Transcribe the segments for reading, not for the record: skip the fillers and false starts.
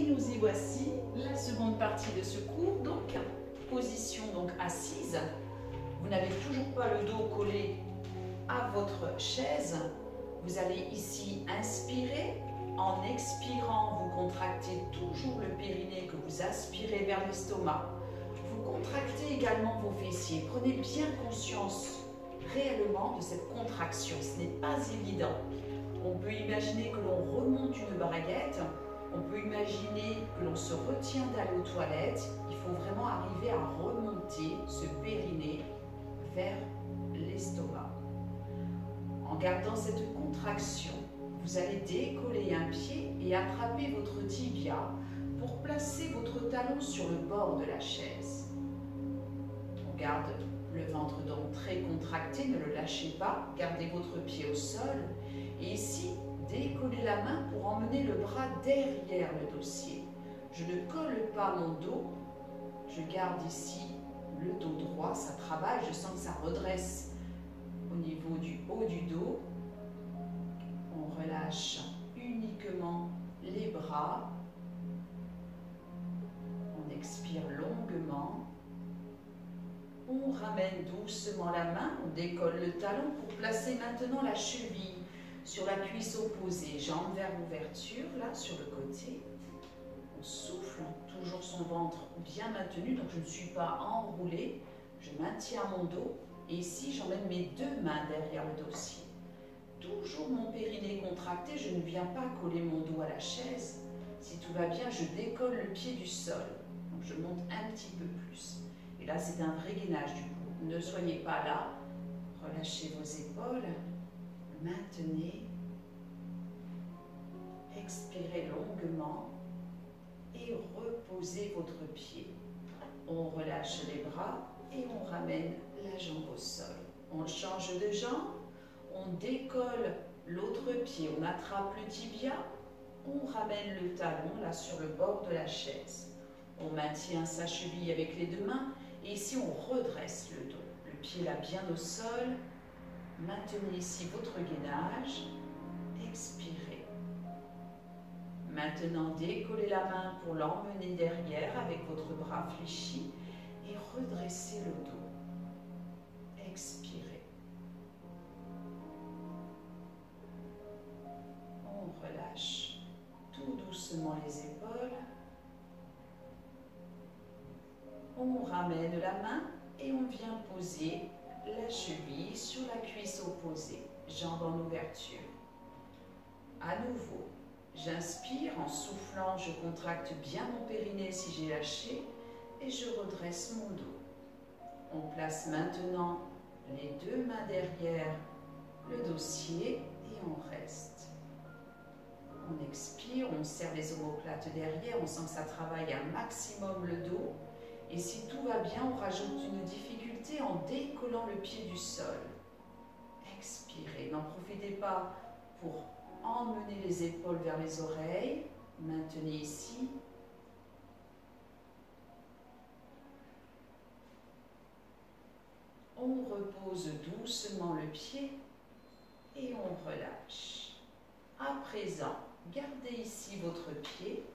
nous y voici, la seconde partie de ce cours. Donc, position assise. Vous n'avez toujours pas le dos collé à votre chaise. Vous allez ici inspirer. En expirant, vous contractez toujours le périnée que vous aspirez vers l'estomac. Vous contractez également vos fessiers. Prenez bien conscience réellement de cette contraction. Ce n'est pas évident. On peut imaginer que l'on remonte une braguette. On peut imaginer que l'on se retient d'aller aux toilettes. Il faut vraiment arriver à remonter ce périnée vers l'estomac. En gardant cette contraction, vous allez décoller un pied et attraper votre tibia pour placer votre talon sur le bord de la chaise. On garde le ventre donc très contracté, ne le lâchez pas, gardez votre pied au sol. Et ici, décollez la main pour emmener le bras derrière le dossier. Je ne colle pas mon dos, je garde ici le dos droit, ça travaille, je sens que ça redresse au niveau du haut du dos. On relâche uniquement les bras. On expire longuement. On ramène doucement la main, on décolle le talon pour placer maintenant la cheville sur la cuisse opposée, jambe vers l'ouverture, là sur le côté. On souffle, toujours son ventre bien maintenu, donc je ne suis pas enroulée, je maintiens mon dos et ici j'emmène mes deux mains derrière le dossier. Toujours mon périnée contracté, je ne viens pas coller mon dos à la chaise. Si tout va bien, je décolle le pied du sol, donc je monte un petit peu plus. Et là c'est un vrai gainage du coup, ne soyez pas là, relâchez vos épaules. Maintenez, expirez longuement et reposez votre pied. On relâche les bras et on ramène la jambe au sol. On change de jambe, on décolle l'autre pied, on attrape le tibia, on ramène le talon là sur le bord de la chaise. On maintient sa cheville avec les deux mains et ici on redresse le dos. Le pied là bien au sol. Maintenez ici votre gainage, expirez. Maintenant, décollez la main pour l'emmener derrière avec votre bras fléchi et redressez le dos. Expirez. On relâche tout doucement les épaules. On ramène la main et on vient poser la cheville sur la cuisse opposée, jambe en ouverture. À nouveau, j'inspire, en soufflant, je contracte bien mon périnée si j'ai lâché et je redresse mon dos. On place maintenant les deux mains derrière le dossier et on reste. On expire, on serre les omoplates derrière, on sent que ça travaille un maximum le dos. Et si tout va bien, on rajoute une difficulté en décollant le pied du sol. Expirez. N'en profitez pas pour emmener les épaules vers les oreilles. Maintenez ici. On repose doucement le pied et on relâche. À présent, gardez ici votre pied.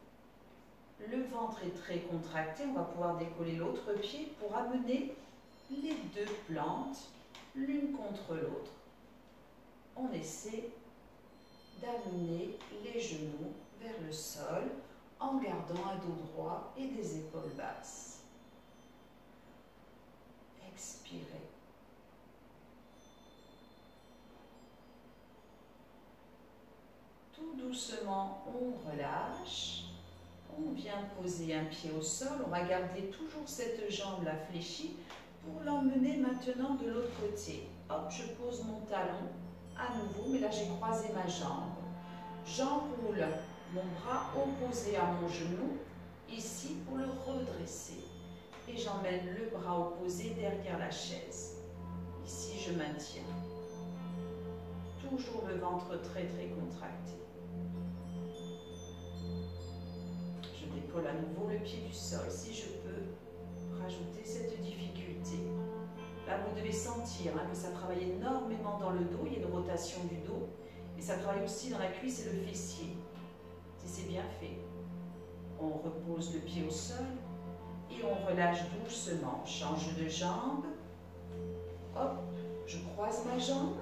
Le ventre est très contracté, on va pouvoir décoller l'autre pied pour amener les deux plantes l'une contre l'autre. On essaie d'amener les genoux vers le sol en gardant un dos droit et des épaules basses. Expirez. Tout doucement, on relâche. On vient poser un pied au sol, on va garder toujours cette jambe là fléchie pour l'emmener maintenant de l'autre côté. Hop, je pose mon talon à nouveau, mais là j'ai croisé ma jambe. J'enroule mon bras opposé à mon genou, ici pour le redresser. Et j'emmène le bras opposé derrière la chaise. Ici je maintiens. Toujours le ventre très contracté. Décolle à nouveau le pied du sol, si je peux rajouter cette difficulté. Là, vous devez sentir que ça travaille énormément dans le dos, il y a une rotation du dos, et ça travaille aussi dans la cuisse et le fessier, si c'est bien fait. On pose le pied au sol et on relâche doucement. Change de jambe. Hop, je croise ma jambe.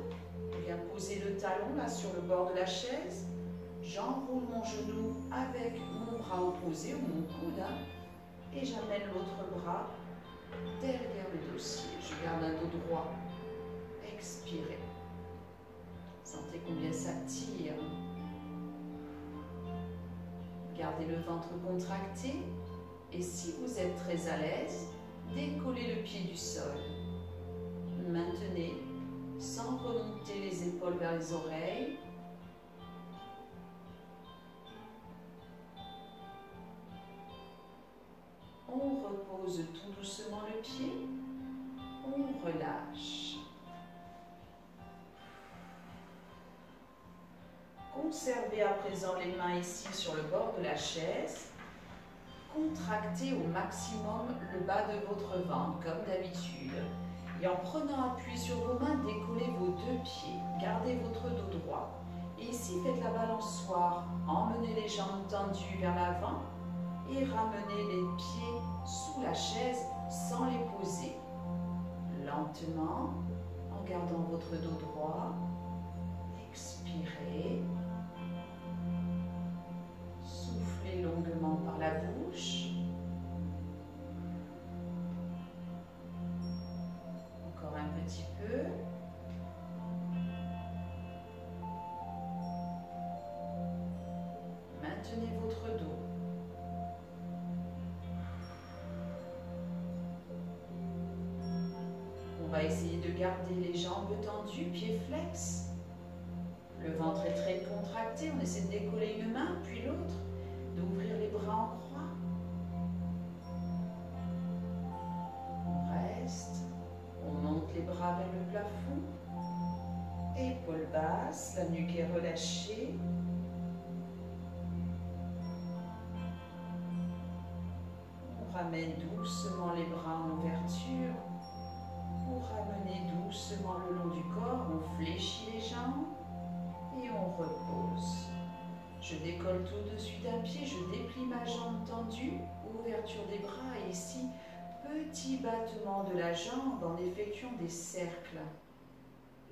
Je viens poser le talon là sur le bord de la chaise. J'enroule mon genou avec mon bras opposé ou mon coude et j'amène l'autre bras derrière le dossier. Je garde un dos droit. Expirez. Sentez combien ça tire. Gardez le ventre contracté et si vous êtes très à l'aise, décollez le pied du sol. Maintenez sans remonter les épaules vers les oreilles. On repose tout doucement le pied. On relâche. Conservez à présent les mains ici sur le bord de la chaise. Contractez au maximum le bas de votre ventre comme d'habitude. Et en prenant appui sur vos mains, décollez vos deux pieds. Gardez votre dos droit. Et ici, faites la balançoire. Emmenez les jambes tendues vers l'avant et ramenez les pieds sous la chaise sans les poser. Lentement, en gardant votre dos droit. Expirez. Soufflez longuement par la bouche. Encore un petit peu. Maintenez votre dos. On va essayer de garder les jambes tendues, pieds flex. Le ventre est très contracté. On essaie de décoller une main, puis l'autre. D'ouvrir les bras en croix. On reste. On monte les bras vers le plafond. Épaules basses, la nuque est relâchée. On ramène doucement les bras en ouverture. Pour ramener doucement le long du corps, on fléchit les jambes et on repose. Je décolle tout dessus d'un pied, je déplie ma jambe tendue, ouverture des bras et ici, petit battement de la jambe en effectuant des cercles.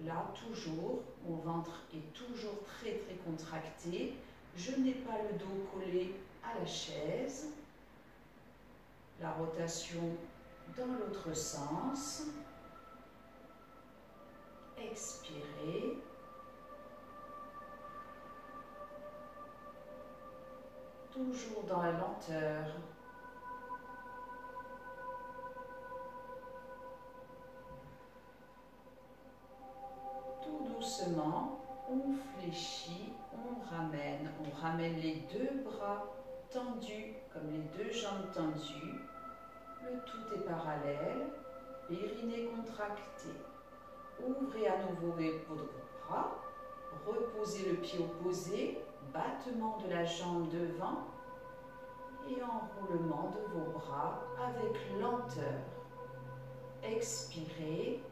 Là, toujours, mon ventre est toujours très contracté. Je n'ai pas le dos collé à la chaise. La rotation dans l'autre sens. Expirez. Toujours dans la lenteur. Tout doucement, on fléchit, on ramène les deux bras tendus comme les deux jambes tendues. Le tout est parallèle, périnée contracté. Ouvrez à nouveau vos bras, reposez le pied opposé, battement de la jambe devant et enroulement de vos bras avec lenteur. Expirez.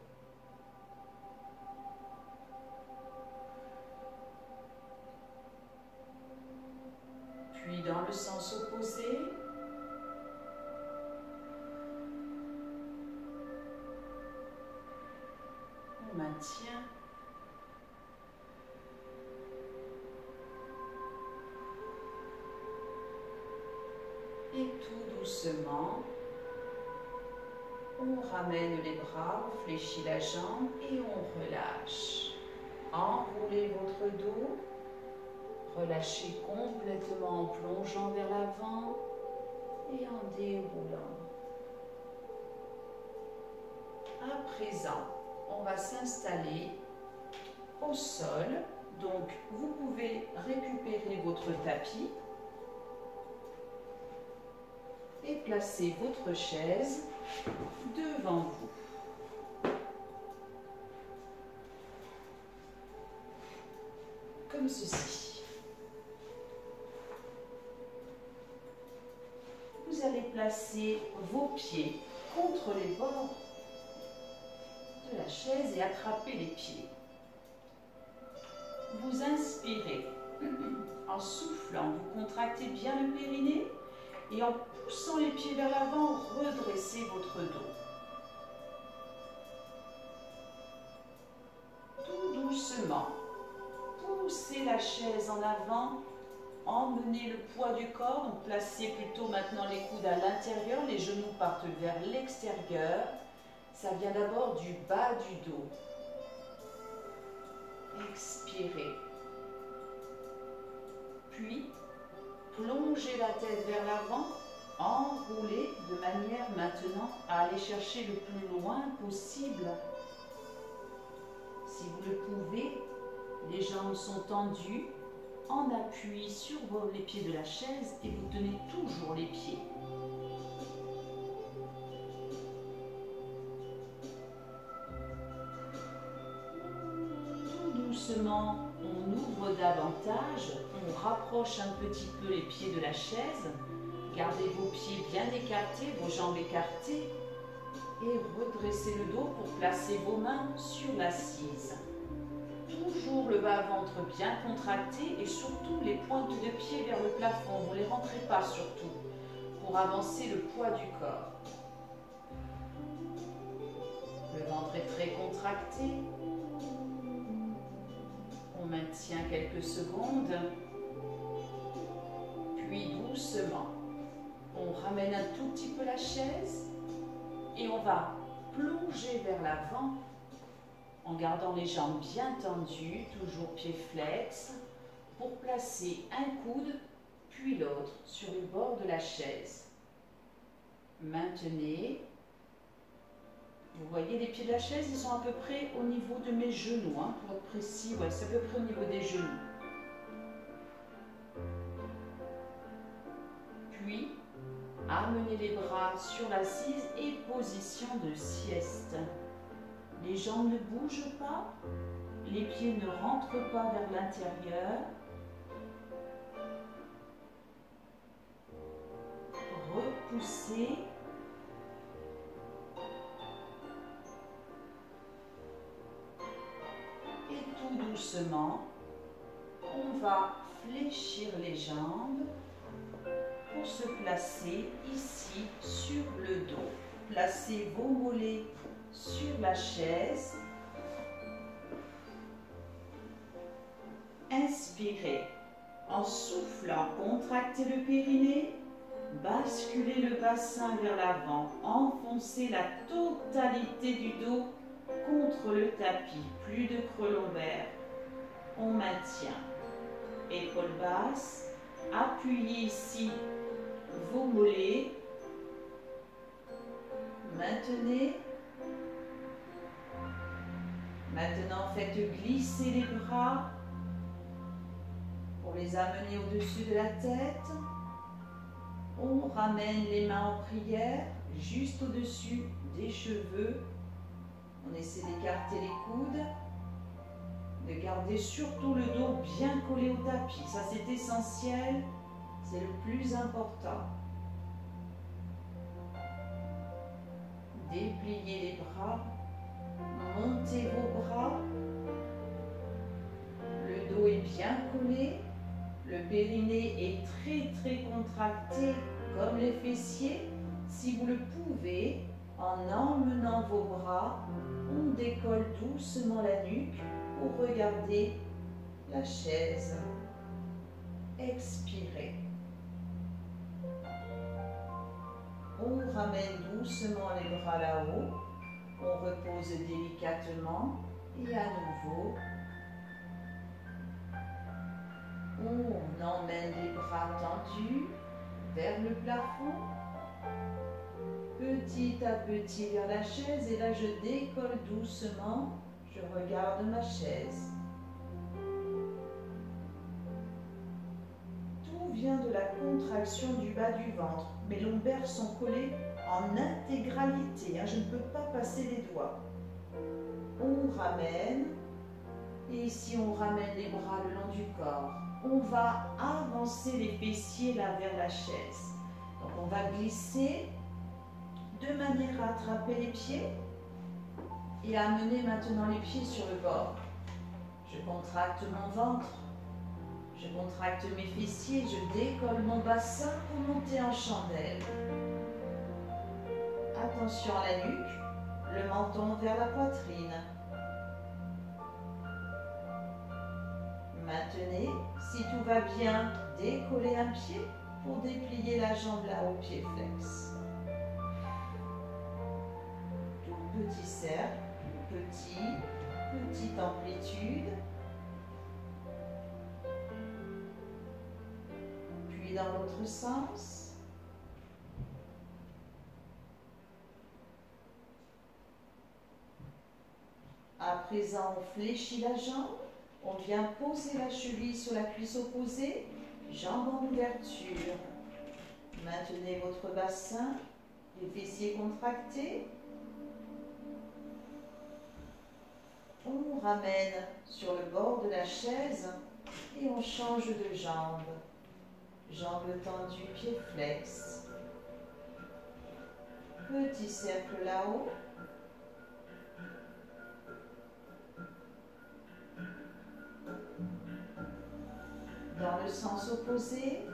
Puis dans le sens opposé. On maintient. Et tout doucement, on ramène les bras, on fléchit la jambe et on relâche. Enroulez votre dos, relâchez complètement en plongeant vers l'avant et en déroulant. À présent, on va s'installer au sol. Donc, vous pouvez récupérer votre tapis et placer votre chaise devant vous. Comme ceci. Vous allez placer vos pieds contre les bords de la chaise et attraper les pieds. Vous inspirez. En soufflant, vous contractez bien le périnée Et en poussant les pieds vers l'avant, redressez votre dos. Tout doucement, poussez la chaise en avant, emmenez le poids du corps, donc placez plutôt maintenant les coudes à l'intérieur, les genoux partent vers l'extérieur. Ça vient d'abord du bas du dos. Expirez. Puis, plongez la tête vers l'avant, enroulez de manière maintenant à aller chercher le plus loin possible. Si vous le pouvez, les jambes sont tendues, en appui sur les pieds de la chaise et vous tenez toujours les pieds. Tout doucement, on ouvre davantage, on rapproche un petit peu les pieds de la chaise, gardez vos pieds bien écartés, vos jambes écartées et redressez le dos pour placer vos mains sur l'assise. Toujours le bas-ventre bien contracté et surtout les pointes de pied vers le plafond. Vous ne les rentrez pas surtout pour avancer le poids du corps. Le ventre est très contracté. On maintient quelques secondes. Puis doucement, on ramène un tout petit peu la chaise et on va plonger vers l'avant en gardant les jambes bien tendues, toujours pieds flex, pour placer un coude puis l'autre sur le bord de la chaise. Maintenez. Vous voyez les pieds de la chaise, ils sont à peu près au niveau de mes genoux, hein, pour être précis, ouais, c'est à peu près au niveau des genoux. Puis, amenez les bras sur l'assise et position de sieste. Les jambes ne bougent pas, les pieds ne rentrent pas vers l'intérieur. Repoussez. Et tout doucement, on va fléchir les jambes pour se placer ici sur le dos. Placez vos mollets sur la chaise. Inspirez. En soufflant, contractez le périnée, basculez le bassin vers l'avant, enfoncez la totalité du dos contre le tapis, plus de creux lombaires. On maintient. Épaules basses, appuyez ici vos mollets. Maintenez. Maintenant, faites glisser les bras pour les amener au-dessus de la tête. On ramène les mains en prière, juste au-dessus des cheveux. On essaie d'écarter les coudes, de garder surtout le dos bien collé au tapis. Ça, c'est essentiel, c'est le plus important. Dépliez les bras. Montez vos bras, le dos est bien collé, le périnée est très contracté comme les fessiers. Si vous le pouvez, en emmenant vos bras, on décolle doucement la nuque pour regarder la chaise. Expirez. On ramène doucement les bras là-haut. On repose délicatement et à nouveau, on emmène les bras tendus vers le plafond, petit à petit vers la chaise et là je décolle doucement, je regarde ma chaise. Tout vient de la contraction du bas du ventre, mes lombaires sont collés en intégralité, hein, je ne peux pas passer les doigts. On ramène, et ici on ramène les bras le long du corps. On va avancer les fessiers là vers la chaise. Donc on va glisser de manière à attraper les pieds et à amener maintenant les pieds sur le bord. Je contracte mon ventre, Je contracte mes fessiers, je décolle mon bassin pour monter en chandelle. Attention à la nuque, le menton vers la poitrine. Maintenez, si tout va bien, décollez un pied pour déplier la jambe là au pied flex. Tout petit cercle, petite amplitude. Puis dans l'autre sens. À présent, on fléchit la jambe. On vient poser la cheville sur la cuisse opposée, jambes en ouverture. Maintenez votre bassin, les fessiers contractés. On ramène sur le bord de la chaise et on change de jambe. Jambes tendues, pieds flex. Petit cercle là-haut. Dans le sens opposé.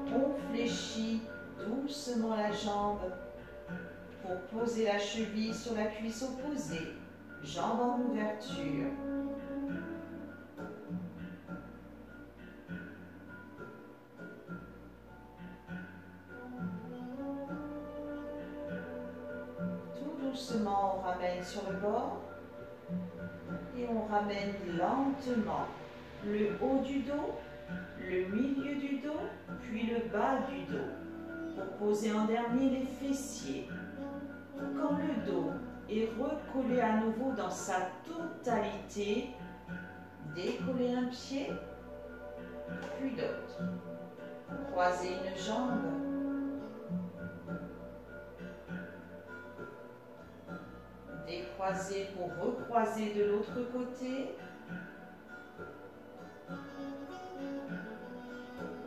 On fléchit doucement la jambe pour poser la cheville sur la cuisse opposée. Jambes en ouverture. Doucement, on ramène sur le bord et on ramène lentement le haut du dos, le milieu du dos, puis le bas du dos pour poser en dernier les fessiers. Quand le dos est recollé à nouveau dans sa totalité, décollez un pied, puis l'autre. Croisez une jambe. Décroiser pour recroiser de l'autre côté.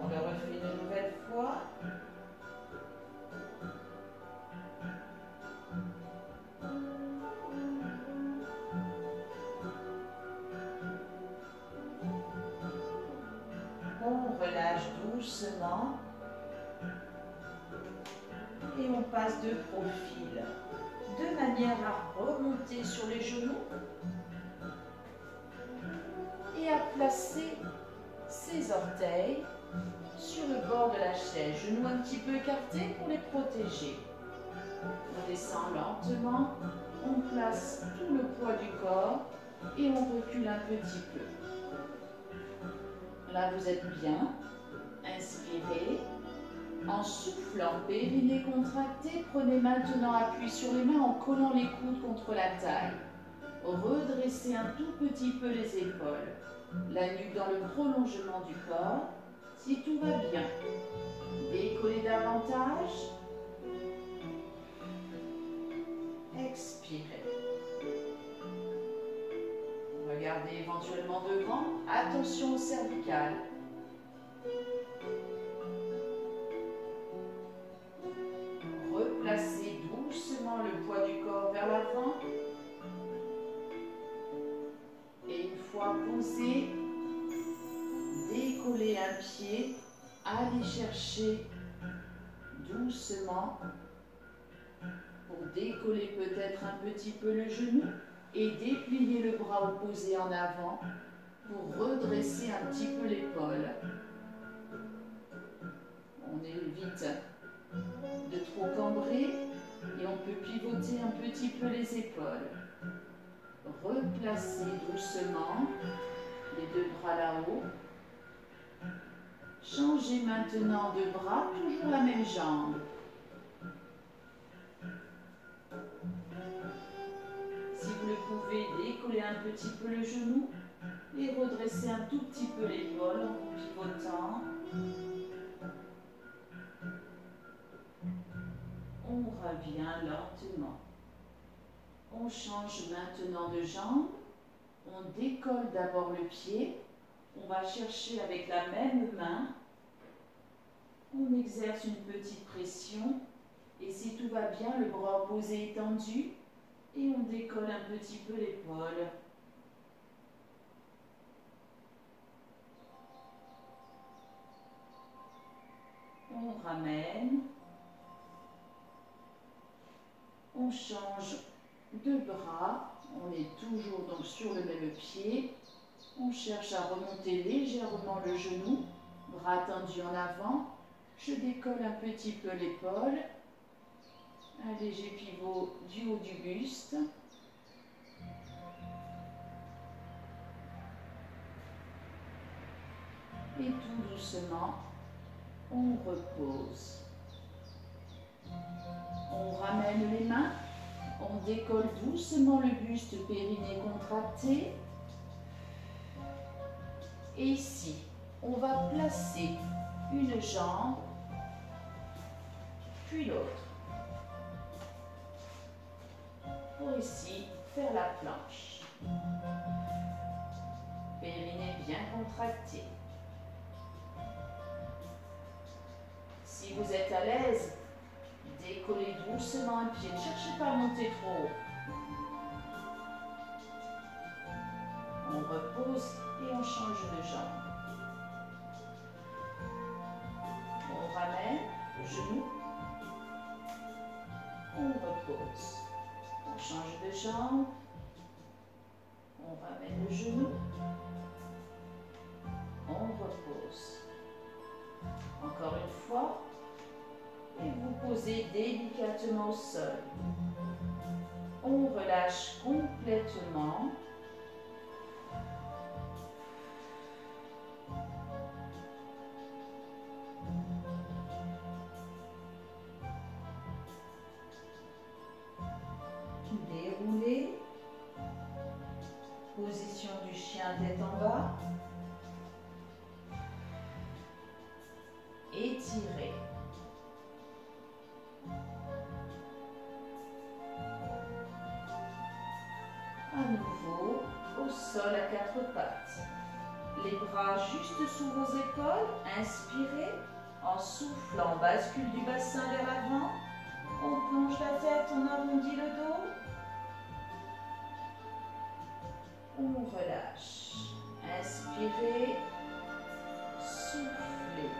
On le refait une nouvelle fois. On relâche doucement. Et on passe de profil, de manière à remonter sur les genoux et à placer ses orteils sur le bord de la chaise, genoux un petit peu écartés pour les protéger. On descend lentement, on place tout le poids du corps et on recule un petit peu. Là, vous êtes bien. Inspirez. En soufflant, périnée contracté, prenez maintenant appui sur les mains en collant les coudes contre la taille. Redressez un tout petit peu les épaules. La nuque dans le prolongement du corps. Si tout va bien, décollez davantage. Expirez. Regardez éventuellement devant. Attention au cervical. Replacez doucement le poids du corps vers l'avant. Et une fois posé, décollez un pied, allez chercher doucement pour décoller peut-être un petit peu le genou et déplier le bras opposé en avant pour redresser un petit peu l'épaule. On évite de trop cambrer et on peut pivoter un petit peu les épaules. Replacez doucement les deux bras là-haut. Changez maintenant de bras, toujours la même jambe. Si vous le pouvez, décollez un petit peu le genou et redressez un tout petit peu l'épaule en pivotant. On revient lentement. On change maintenant de jambe. On décolle d'abord le pied. On va chercher avec la même main. On exerce une petite pression Et si tout va bien, le bras opposé est tendu et on décolle un petit peu l'épaule. On ramène. On change de bras. On est toujours donc sur le même pied. On cherche à remonter légèrement le genou. Bras tendus en avant. Je décolle un petit peu l'épaule. Un léger pivot du haut du buste. Et tout doucement, on repose. On ramène les mains. On décolle doucement le buste, périnée contracté. Et ici, on va placer une jambe, puis l'autre. Pour ici, faire la planche. Périnée bien contractée. Si vous êtes à l'aise, décollez doucement un pied. Ne cherchez pas à monter trop haut. On repose et on change de jambe. On ramène le genou. On repose. On change de jambe. On ramène le genou. On repose. Encore une fois. Et vous posez délicatement au sol. On relâche complètement. Déroulez. Position du chien tête en bas. Étirez. À nouveau, au sol à quatre pattes. Les bras juste sous vos épaules. Inspirez. En soufflant, bascule du bassin vers l'avant. On plonge la tête, on arrondit le dos. On relâche. Inspirez. Soufflez.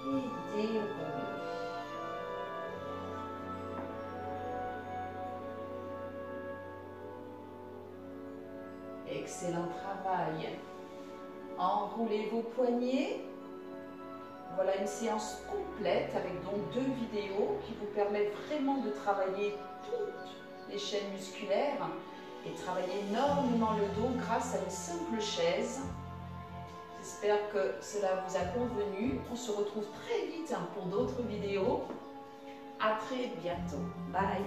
Et déroulez. Excellent travail. Enroulez vos poignets. Voilà une séance complète avec donc 2 vidéos qui vous permettent vraiment de travailler toutes les chaînes musculaires et travailler énormément le dos grâce à une simple chaise. J'espère que cela vous a convenu. On se retrouve très vite pour d'autres vidéos. À très bientôt. Bye.